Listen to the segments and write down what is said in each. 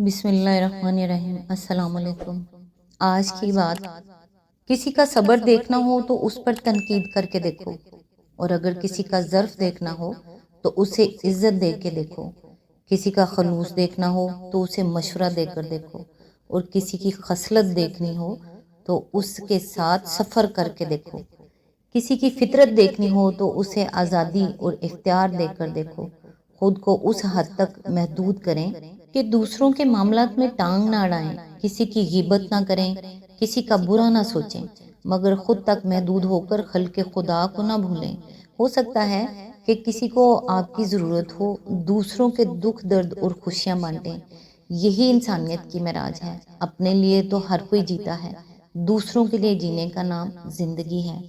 بسم اللہ الرحمن الرحیم۔ السلام علیکم۔ آج کی بات، کسی کا صبر دیکھنا ہو تو اس پر تنقید کر کے دیکھو، اور اگر کسی کا ظرف دیکھنا ہو تو اسے عزت دے کے دیکھو، کسی کا خلوص دیکھنا ہو تو اسے مشورہ دے کر دیکھو، اور کسی کی خصلت دیکھنی ہو تو اس کے ساتھ سفر کر کے دیکھو، کسی کی فطرت دیکھنی ہو تو اسے آزادی اور اختیار دے کر دیکھو۔ خود کو اس حد تک محدود کریں کہ دوسروں کے معاملات میں ٹانگ نہ اڑائیں، کسی کی غیبت نہ کریں، کسی کا برا نہ سوچیں، مگر خود تک محدود ہو کر خلق خدا کو نہ بھولیں۔ ہو سکتا ہے کہ کسی کو آپ کی ضرورت ہو، دوسروں کے دکھ درد اور خوشیاں بانٹیں۔ یہی انسانیت کی معراج ہے۔ اپنے لیے تو ہر کوئی جیتا ہے، دوسروں کے لیے جینے کا نام زندگی ہے۔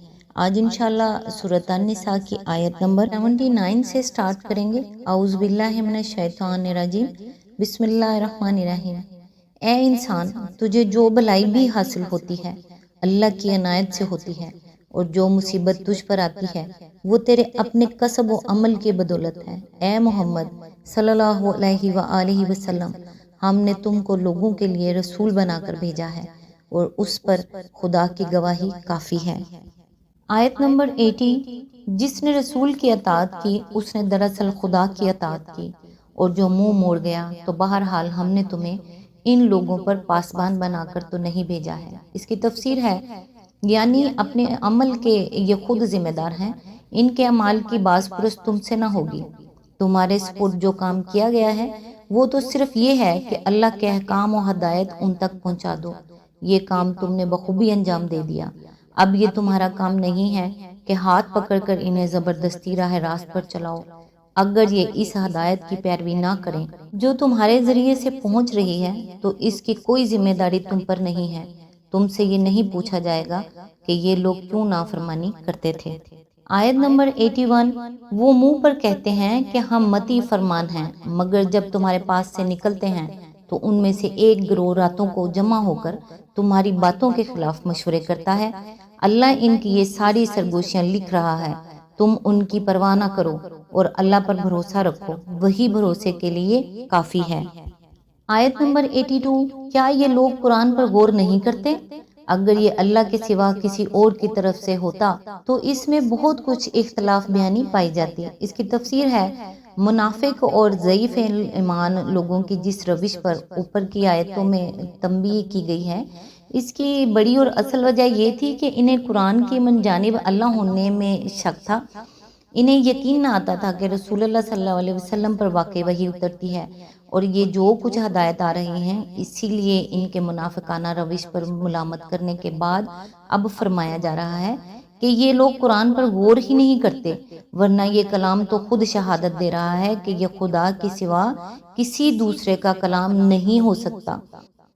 آج انشاءاللہ سورۃ النساء کی آیت نمبر 79 سے سٹارٹ کریں گے۔ اعوذ باللہ من الشیطان الرجیم، بسم اللہ الرحمن الرحیم۔ اے انسان، تجھے جو بلائی بھی حاصل ہوتی ہے اللہ کی عنایت سے ہوتی ہے، اور جو مصیبت تجھ پر آتی ہے وہ تیرے اپنے کسب و عمل کی بدولت ہے۔ اے محمد صلی اللہ علیہ وآلہ وسلم، ہم نے تم کو لوگوں کے لیے رسول بنا کر بھیجا ہے، اور اس پر خدا کی گواہی کافی ہے۔ آیت نمبر 80۔ جس نے رسول کی اطاعت کی اس نے دراصل خدا کی اطاعت کی، اور جو منہ موڑ گیا تو بہرحال ہم نے تمہیں ان لوگوں پر پاسبان بنا کر تو نہیں بھیجا ہے۔ اس کی تفسیر ہے، یعنی اپنے عمل کے یہ خود ذمہ دار ہیں، ان کے اعمال کی باز پرس تم سے نہ ہوگی۔ تمہارے سپرد جو کام کیا گیا ہے وہ تو صرف یہ ہے کہ اللہ کے احکام و ہدایت ان تک پہنچا دو۔ یہ کام تم نے بخوبی انجام دے دیا۔ اب یہ تمہارا کام نہیں ہے کہ ہاتھ پکڑ کر انہیں زبردستی راہ راست پر چلاؤ۔ اگر یہ اس ہدایت کی پیروی نہ کریں جو تمہارے ذریعے سے پہنچ رہی ہے تو اس کی کوئی ذمہ داری تم پر نہیں ہے۔ تم سے یہ نہیں پوچھا جائے گا کہ یہ لوگ کیوں نافرمانی کرتے تھے۔ آیت نمبر 81۔ وہ منہ پر کہتے ہیں کہ ہم متی فرمان ہیں، مگر جب تمہارے پاس سے نکلتے ہیں تو ان میں سے ایک گروہ راتوں کو جمع ہو کر تمہاری باتوں کے خلاف مشورے کرتا ہے۔ اللہ ان کی یہ ساری سرگوشیاں لکھ رہا ہے، تم ان کی پرواہ نہ کرو اور اللہ پر بھروسہ رکھو، وہی بھروسے کے لیے کافی ہے۔ آیت نمبر 82۔ کیا یہ لوگ قرآن پر غور نہیں کرتے؟ اگر یہ اللہ کے سوا کسی اور کی طرف سے ہوتا تو اس میں بہت کچھ اختلاف بیانی پائی جاتی۔ اس کی تفسیر ہے، منافق اور ضعیف ایمان لوگوں کی جس روش پر اوپر کی آیتوں میں تنبیہ کی گئی ہے، اس کی بڑی اور اصل وجہ یہ تھی کہ انہیں قرآن کی من جانب اللہ ہونے میں شک تھا۔ انہیں یقین نہ آتا تھا کہ رسول اللہ صلی اللہ علیہ وسلم پر واقعی وحی اترتی ہے، اور یہ جو کچھ ہدایت آ رہی ہیں، اسی لیے ان کے منافقانہ روش پر ملامت کرنے کے بعد اب فرمایا جا رہا ہے کہ یہ لوگ قرآن پر غور ہی نہیں کرتے، ورنہ یہ کلام تو خود شہادت دے رہا ہے کہ یہ خدا کے سوا کسی دوسرے کا کلام نہیں ہو سکتا۔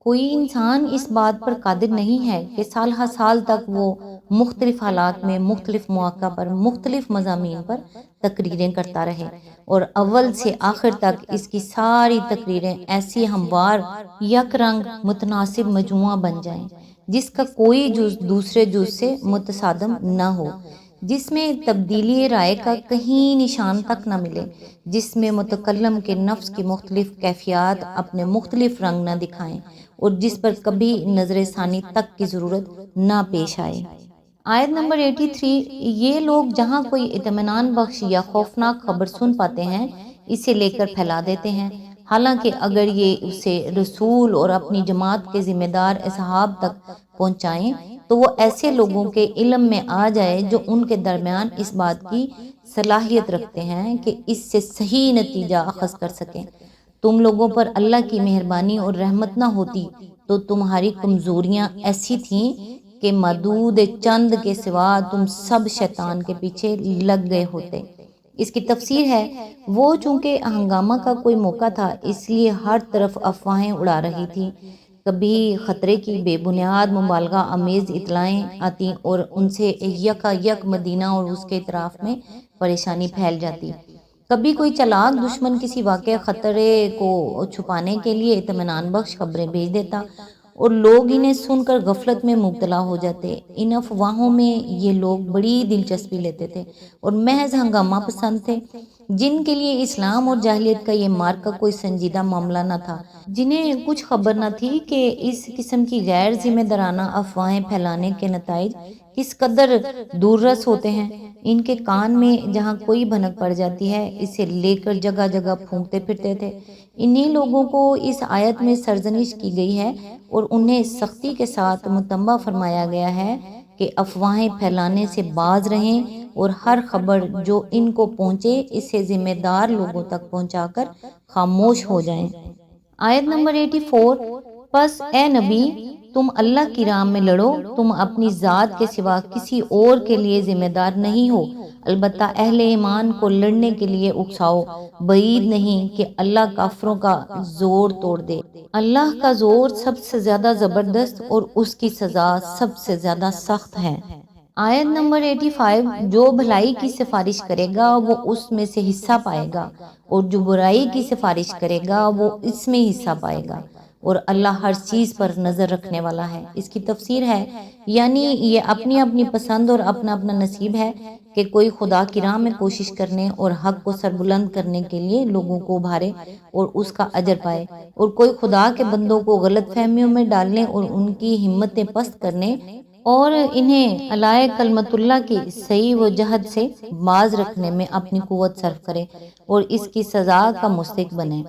کوئی انسان اس بات پر قادر نہیں ہے کہ سال ہر سال تک وہ مختلف حالات میں مختلف مواقع پر مختلف مضامین پر تقریریں کرتا رہے، اور اول سے آخر تک اس کی ساری تقریریں ایسی ہموار یک رنگ متناسب مجموعہ بن جائیں جس کا کوئی جز دوسرے جز سے متصادم نہ ہو، جس میں تبدیلی رائے کا کہیں نشان تک نہ ملے، جس میں متکلم کے نفس کی مختلف کیفیات اپنے مختلف رنگ نہ دکھائیں، اور جس پر کبھی نظر ثانی تک کی ضرورت نہ پیش آئے۔ آیت نمبر 83۔ یہ لوگ جہاں کوئی اطمینان بخش یا خوفناک خبر سن پاتے ہیں اسے لے کر پھیلا دیتے ہیں، حالانکہ اگر یہ اسے رسول اور اپنی جماعت کے ذمہ دار اصحاب تک پہنچائیں تو وہ ایسے لوگوں کے علم میں آ جائے جو ان کے درمیان اس بات کی صلاحیت رکھتے ہیں کہ اس سے صحیح نتیجہ اخذ کر سکیں۔ تم لوگوں پر اللہ کی مہربانی اور رحمت نہ ہوتی تو تمہاری کمزوریاں ایسی تھیں کہ مدود چند کے سوا تم سب شیطان کے پیچھے لگ گئے ہوتے۔ اس کی تفسیر ہے، وہ چونکہ ہنگامہ کا کوئی موقع تھا اس لیے ہر طرف افواہیں اڑا رہی تھی، کبھی خطرے کی بے بنیاد مبالغہ آمیز اطلاعیں آتی اور ان سے یکا یک مدینہ اور اس کے اطراف میں پریشانی پھیل جاتی، کبھی کوئی چلاک دشمن کسی واقع خطرے کو چھپانے کے لیے اطمینان بخش خبریں بھیج دیتا اور لوگ انہیں سن کر غفلت میں مبتلا ہو جاتے۔ ان افواہوں میں یہ لوگ بڑی دلچسپی لیتے تھے اور محض ہنگامہ پسند تھے۔ جن کے لیے اسلام اور جاہلیت کا یہ مارکا کوئی سنجیدہ معاملہ نہ تھا، جنہیں کچھ خبر نہ تھی کہ اس قسم کی غیر ذمہ دارانہ افواہیں پھیلانے کے نتائج کس قدر دور رس ہوتے ہیں۔ ان کے کان میں جہاں کوئی بھنک پڑ جاتی ہے، اسے لے کر جگہ جگہ پھونکتے پھرتے تھے۔ انہی لوگوں کو اس آیت میں سرزنش کی گئی ہے اور انہیں سختی کے ساتھ متنبہ فرمایا گیا ہے کہ افواہیں پھیلانے سے باز رہیں اور ہر خبر جو ان کو پہنچے اسے ذمہ دار لوگوں تک پہنچا کر خاموش ہو جائیں۔ آیت نمبر 84، پس اے نبی تم اللہ کی راہ میں لڑو، تم اپنی ذات کے سوا کسی اور کے لیے ذمہ دار نہیں ہو، البتہ اہل ایمان کو لڑنے کے لیے اکساؤ، بعید نہیں کہ اللہ کافروں کا زور توڑ دے۔ اللہ کا زور سب سے زیادہ زبردست اور اس کی سزا سب سے زیادہ سخت ہے۔ آیت نمبر 85، جو بھلائی کی سفارش کرے گا وہ اس میں سے حصہ پائے گا اور جو برائی کی سفارش کرے گا وہ اس میں حصہ پائے گا، اور اللہ ہر چیز پر نظر رکھنے والا ہے۔ اس کی تفسیر ہے، یعنی یہ اپنی اپنی پسند اور اپنا اپنا نصیب ہے کہ کوئی خدا کی راہ میں کوشش کرنے اور حق کو سربلند کرنے کے لیے لوگوں کو ابھارے اور اس کا اجر پائے، اور کوئی خدا کے بندوں کو غلط فہمیوں میں ڈالنے اور ان کی ہمتیں پست کرنے اور انہیں علائے کلمت اللہ کی صحیح و جہد سے باز رکھنے میں اپنی قوت صرف کرے اور اس کی سزا کا مستحق بنے۔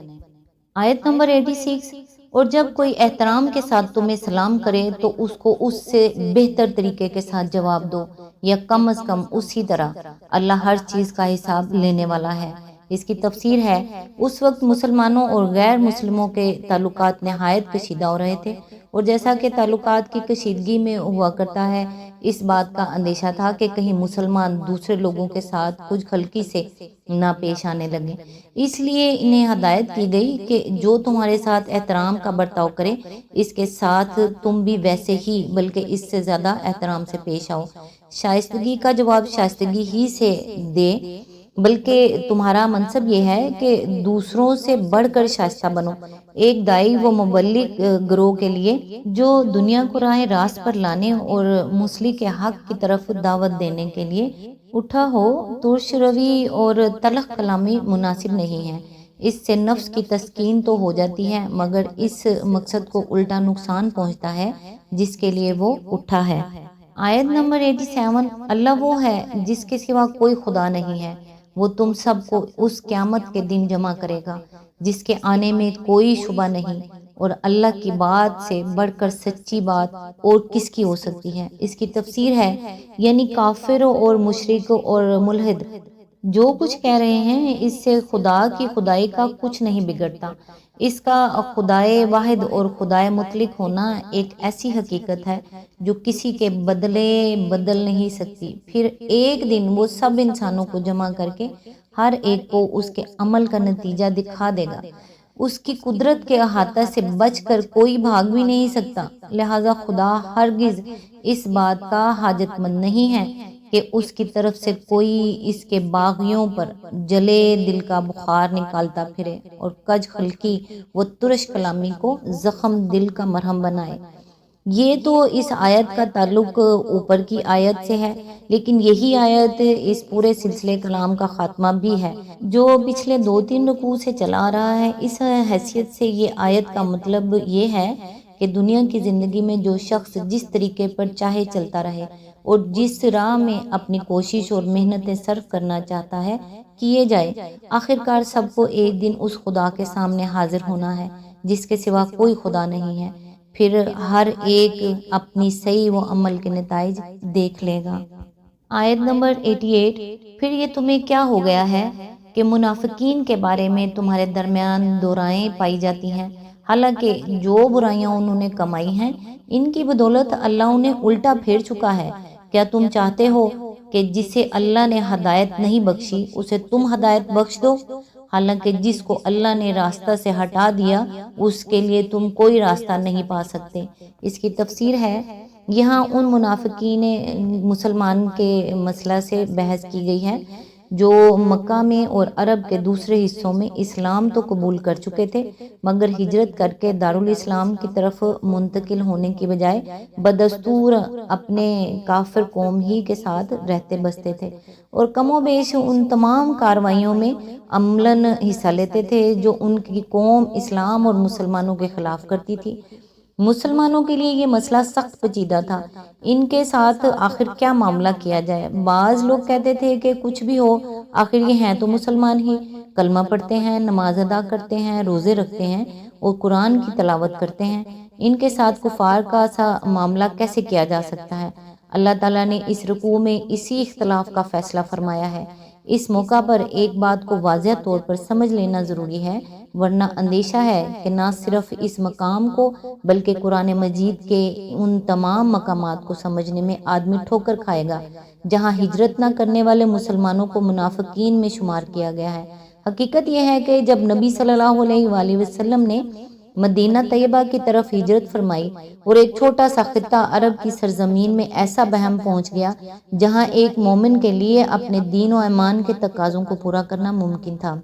آیت نمبر 86، اور جب کوئی احترام کے ساتھ تمہیں سلام کرے تو اس کو اس سے بہتر طریقے کے ساتھ جواب دو، یا کم از کم اسی طرح، اللہ ہر چیز کا حساب لینے والا ہے۔ اس کی تفسیر ہے، اس وقت مسلمانوں اور غیر مسلموں کے تعلقات نہایت کشیدہ ہو رہے تھے، اور جیسا کہ تعلقات کی کشیدگی میں ہوا کرتا ہے، اس بات کا اندیشہ تھا کہ کہیں مسلمان دوسرے لوگوں کے ساتھ کچھ خلقی سے نہ پیش آنے لگے، اس لیے انہیں ہدایت کی گئی کہ جو تمہارے ساتھ احترام کا برتاؤ کرے اس کے ساتھ تم بھی ویسے ہی بلکہ اس سے زیادہ احترام سے پیش آؤ، شائستگی کا جواب شائستگی ہی سے دے، بلکہ تمہارا منصب یہ ہے کہ دوسروں سے بڑھ کر شائستہ بنو۔ ایک داعی و مبلغ گروہ کے لیے جو دنیا کو راہ راست پر لانے اور موصلی کے حق کی طرف دعوت دینے کے لیے اٹھا ہو، ترش روی اور تلخ کلامی مناسب نہیں ہے۔ اس سے نفس کی تسکین تو ہو جاتی ہے مگر اس مقصد کو الٹا نقصان پہنچتا ہے جس کے لیے وہ اٹھا ہے۔ آیت نمبر 87، اللہ وہ ہے جس کے سوا کوئی خدا نہیں ہے، وہ تم سب کو اس قیامت کے دن جمع کرے گا جس کے آنے میں کوئی شبہ نہیں، اور اللہ کی بات سے بڑھ کر سچی بات اور کس کی ہو سکتی ہے۔ اس کی تفسیر ہے، یعنی کافروں اور مشرکوں اور ملحد جو کچھ کہہ رہے ہیں اس سے خدا کی خدائی کا کچھ نہیں بگڑتا۔ اس کا خدائے واحد اور خدائے مطلق ہونا ایک ایسی حقیقت ہے جو کسی کے بدلے بدل نہیں سکتی۔ پھر ایک دن وہ سب انسانوں کو جمع کر کے ہر ایک کو اس کے عمل کا نتیجہ دکھا دے گا۔ اس کی قدرت کے احاطہ سے بچ کر کوئی بھاگ بھی نہیں سکتا، لہذا خدا ہرگز اس بات کا حاجت مند نہیں ہے کہ اس کی طرف سے کوئی اس کے باغیوں پر جلے دل کا بخار نکالتا پھرے اور کج خلقی و ترش کلامی کو زخم دل کا مرہم بنائے۔ یہ تو اس آیت کا تعلق اوپر کی آیت سے ہے، لیکن یہی آیت اس پورے سلسلے کلام کا خاتمہ بھی ہے جو پچھلے 2-3 رکوع سے چلا آ رہا ہے۔ اس حیثیت سے یہ آیت کا مطلب یہ ہے کہ دنیا کی زندگی میں جو شخص جس طریقے پر چاہے چلتا رہے اور جس راہ میں اپنی کوشش اور محنتیں صرف کرنا چاہتا ہے کیے جائے، آخرکار سب کو ایک دن اس خدا کے سامنے حاضر ہونا ہے جس کے سوا کوئی خدا نہیں ہے، پھر ہر ایک اپنی صحیح و عمل کے نتائج دیکھ لے گا۔ آیت نمبر 88، پھر یہ تمہیں کیا ہو گیا ہے کہ منافقین کے بارے میں تمہارے درمیان دو رائیں پائی جاتی ہیں، حالانکہ جو برائیاں انہوں نے کمائی ہیں ان کی بدولت اللہ انہیں الٹا پھیر چکا ہے۔ کیا تم چاہتے ہو کہ جسے اللہ نے ہدایت نہیں بخشی اسے تم ہدایت بخش دو، حالانکہ جس کو اللہ نے راستہ سے ہٹا دیا اس کے لیے تم کوئی راستہ نہیں پا سکتے۔ اس کی تفسیر ہے، یہاں ان منافقین مسلمان کے مسئلہ سے بحث کی گئی ہے جو مکہ میں اور عرب کے دوسرے حصوں میں اسلام تو قبول کر چکے تھے مگر ہجرت کر کے دارالاسلام کی طرف منتقل ہونے کی بجائے بدستور اپنے کافر قوم ہی کے ساتھ رہتے بستے تھے اور کم و بیش ان تمام کارروائیوں میں عملاً حصہ لیتے تھے جو ان کی قوم اسلام اور مسلمانوں کے خلاف کرتی تھی۔ مسلمانوں کے لیے یہ مسئلہ سخت پیچیدہ تھا، ان کے ساتھ آخر کیا معاملہ کیا جائے۔ بعض لوگ کہتے تھے کہ کچھ بھی ہو، آخر یہ ہیں تو مسلمان ہی، کلمہ پڑھتے ہیں، نماز ادا کرتے ہیں، روزے رکھتے ہیں اور قرآن کی تلاوت کرتے ہیں، ان کے ساتھ کفار کا سا معاملہ کیسے کیا جا سکتا ہے؟ اللہ تعالیٰ نے اس رکوع میں اسی اختلاف کا فیصلہ فرمایا ہے۔ اس موقع پر ایک بات کو واضح طور پر سمجھ لینا ضروری ہے، ورنہ اندیشہ ہے کہ نہ صرف اس مقام کو بلکہ قرآن مجید کے ان تمام مقامات کو سمجھنے میں آدمی ٹھوکر کھائے گا جہاں ہجرت نہ کرنے والے مسلمانوں کو منافقین میں شمار کیا گیا ہے۔ حقیقت یہ ہے کہ جب نبی صلی اللہ علیہ وآلہ وسلم نے مدینہ طیبہ کی طرف ہجرت فرمائی اور ایک چھوٹا سا خطہ عرب کی سرزمین میں ایسا بہم پہنچ گیا جہاں ایک مومن کے لیے اپنے دین و ایمان کے تقاضوں کو پورا کرنا ممکن تھا،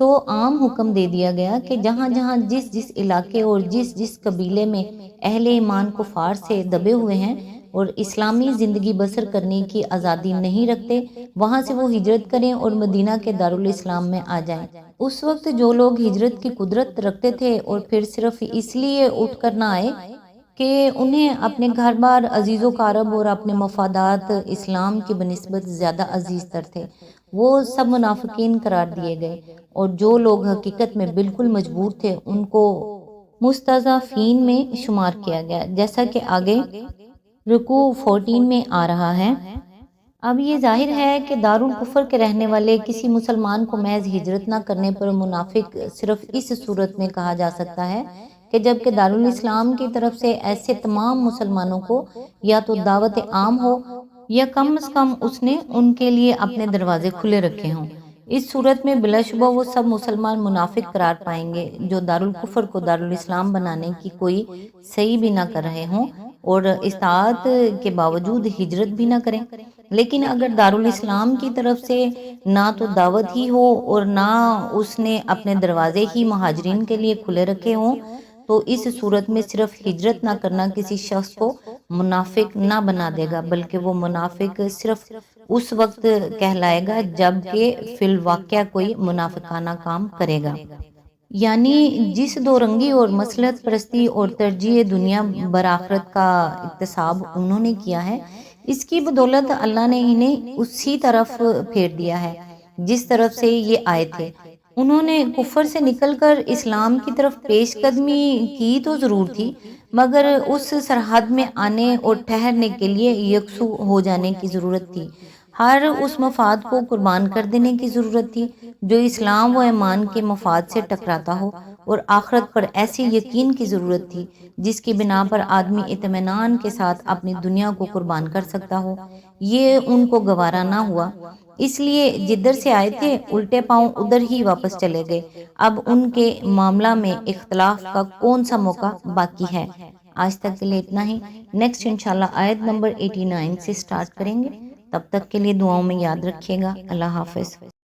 تو عام حکم دے دیا گیا کہ جہاں جہاں جس جس علاقے اور جس جس قبیلے میں اہل ایمان کفار سے دبے ہوئے ہیں اور اسلامی زندگی بسر کرنے کی آزادی نہیں رکھتے، وہاں سے وہ ہجرت کریں اور مدینہ کے دارالاسلام میں آ جائیں۔ اس وقت جو لوگ ہجرت کی قدرت رکھتے تھے اور پھر صرف اس لیے اٹھ کر نہ آئے کہ انہیں اپنے گھر بار عزیز و کارب اور اپنے مفادات اسلام کی بنسبت زیادہ عزیز تر تھے، وہ سب منافقین قرار دیے گئے، اور جو لوگ حقیقت میں بالکل مجبور تھے ان کو مستضعفین میں شمار کیا گیا، جیسا کہ آگے رکوع 14 میں آ رہا ہے۔ اب یہ ظاہر ہے کہ دارالکفر کے رہنے والے کسی مسلمان کو محض ہجرت نہ کرنے پر منافق صرف اس صورت میں کہا جا سکتا ہے کہ جبکہ دارالاسلام کی طرف سے ایسے تمام مسلمانوں کو یا تو دعوت عام ہو یا کم از کم اس نے ان کے لیے اپنے دروازے کھلے رکھے ہوں۔ اس صورت میں بلا شبہ وہ سب مسلمان منافق قرار پائیں گے جو دارالکفر کو دارالاسلام بنانے کی کوئی صحیح بھی نہ کر رہے ہوں اور اطاعت کے باوجود ہجرت بھی نہ کریں۔ لیکن اگر دارالاسلام کی طرف سے نہ تو دعوت ہی ہو اور نہ اس نے اپنے دروازے ہی مہاجرین کے لیے کھلے رکھے ہوں تو اس صورت میں صرف ہجرت نہ کرنا کسی شخص کو منافق نہ بنا دے گا، بلکہ وہ منافق صرف اس وقت کہلائے گا جب کہ فی الواقع کوئی منافقانہ کام کرے گا۔ یعنی جس دو رنگی اور مصلحت پرستی اور ترجیح دنیا برآخرت کا اکتساب انہوں نے کیا ہے، اس کی بدولت اللہ نے انہیں اسی طرف پھیر دیا ہے جس طرف سے یہ آئے تھے۔ انہوں نے کفر سے نکل کر اسلام کی طرف پیش قدمی کی تو ضرور تھی، مگر اس سرحد میں آنے اور ٹھہرنے کے لیے یکسو ہو جانے کی ضرورت تھی، ہر اس مفاد کو قربان کر دینے کی ضرورت تھی جو اسلام و ایمان کے مفاد سے ٹکراتا ہو، اور آخرت پر ایسی یقین کی ضرورت تھی جس کی بنا پر آدمی اطمینان کے ساتھ اپنی دنیا کو قربان کر سکتا ہو۔ یہ ان کو گوارا نہ ہوا، اس لیے جدھر سے آئے تھے الٹے پاؤں ادھر ہی واپس چلے گئے۔ اب ان کے معاملہ میں اختلاف کا کون سا موقع باقی ہے؟ آج تک کے لیے اتنا ہی، نیکسٹ انشاءاللہ آیت نمبر 89 سے سٹارٹ کریں گے۔ تب تک کے لیے دعاؤں میں یاد رکھیے گا۔ اللہ حافظ۔